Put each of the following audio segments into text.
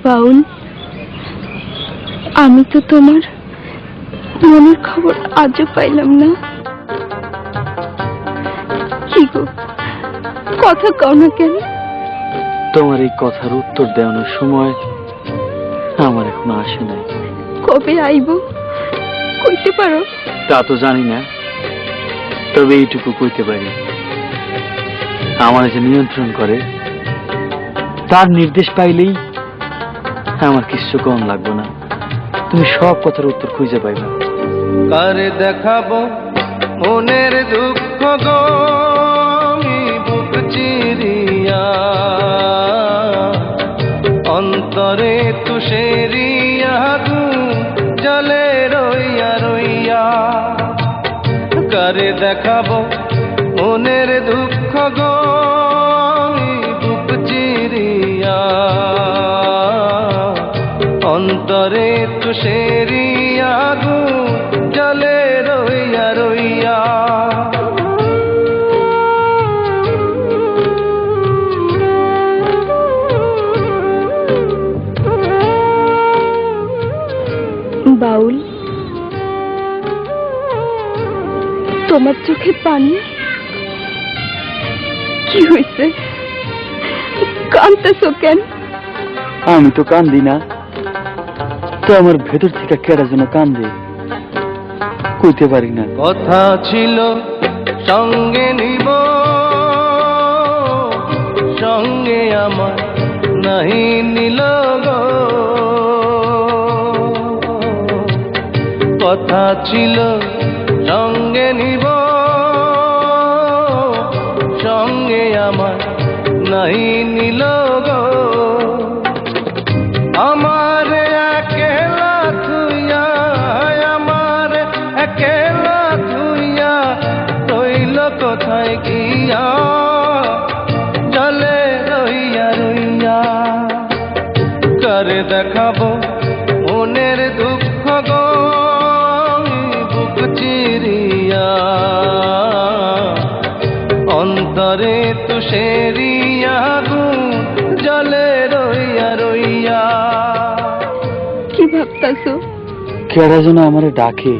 বাউল, আমি তো তোমার মনের খবর আজও পাইলাম না। কি গো, কথা কও না কেন? তোমার এই কথার উত্তর দেওয়ানোর সময় আমার এখনো আসে নাই। কবে আইব কইতে পারো? তা তো জানি না, তবে এইটুকু কইতে পারি, আমার যে নিয়ন্ত্রণ করে তার নির্দেশ পাইলেই আমার কিছু কম লাগবে না। তুমি সব কথার উত্তর খুঁজে পাইবা। কারে দেখাবো মনের দুঃখ গো আমি বুক চিরিয়া, অন্তরে তুষেরিয়া জলে রইয়া রইয়া। কারে দেখাবো মনের দুঃখ গো আমি বুক চিরিয়া, অন্তরে তুষেরিয়া জলে রইয়া রইয়া। বাউল, তোমার চোখে পানি? কি হয়েছে, কাঁদতেছো কেন? আমি তো কান্দি না, তো আমার ভেতর থেকে কেডা যেন কান্দে, কইতে পারি না। কথা ছিল সঙ্গে নিব, সঙ্গে আমার নাহি নিল গো। কথা ছিল সঙ্গে নিব, সঙ্গে আমার নাহি নিল গো। আমার একেলা থুইয়া, আমার একেলা থুইয়া রইল কোথায় গিয়া, জলে রইয়া রইয়া। কারে দেখাবো মনের দুঃখ গো বুক চিরিয়া, অন্তরে তুষেরিয়া জলে রইয়া রইয়া। কি ভাবতাছো? কেডা যেন আমারে ডাকে,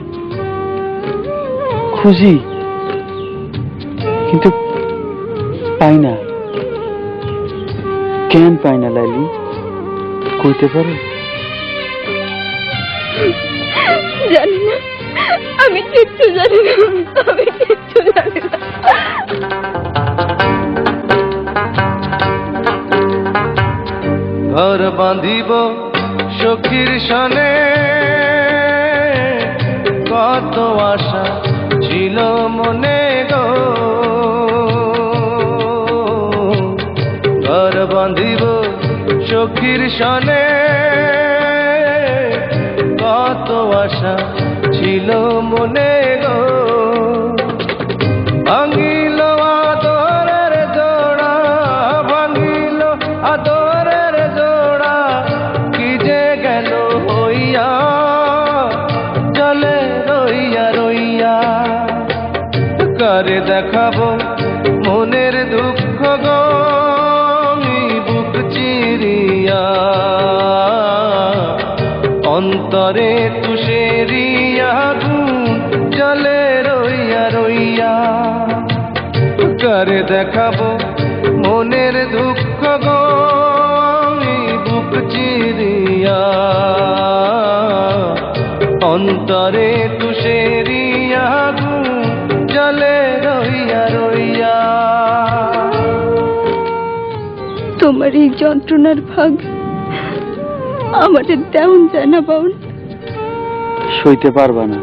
খুঁজি কিন্তু পাই না। কেন পাই না লাইলি, কইতে পারো? জানি না, আমি কিচ্ছু জানি না, আমি কিচ্ছু জানি না। ঘর বাঁধিব সখীর সনে, কত আশা ছিল মনে গো। ঘর বাঁধিব সখীর সনে, কত আশা ছিল মনে গো। ভাঙিল আদরের জোড়া, ভাঙিল আদরের জোড়া, কি যে গেল হইয়া, জলে রইয়া রইয়া। কারে দেখাবো মনের দুঃখ গো আমি বুক চিরিয়া, অন্তরে তুষেরিয়া জলে রইয়া রইয়া। কারে দেখাবো মনের দুঃখ গো আমি বুক চিরিয়া, অন্তরে তুষেরিয়া জলে রইয়া রইয়া। তোমার এই যন্ত্রণার ভাগ আমাদের দেওন যায় না বাউল। সইতে পারবা না।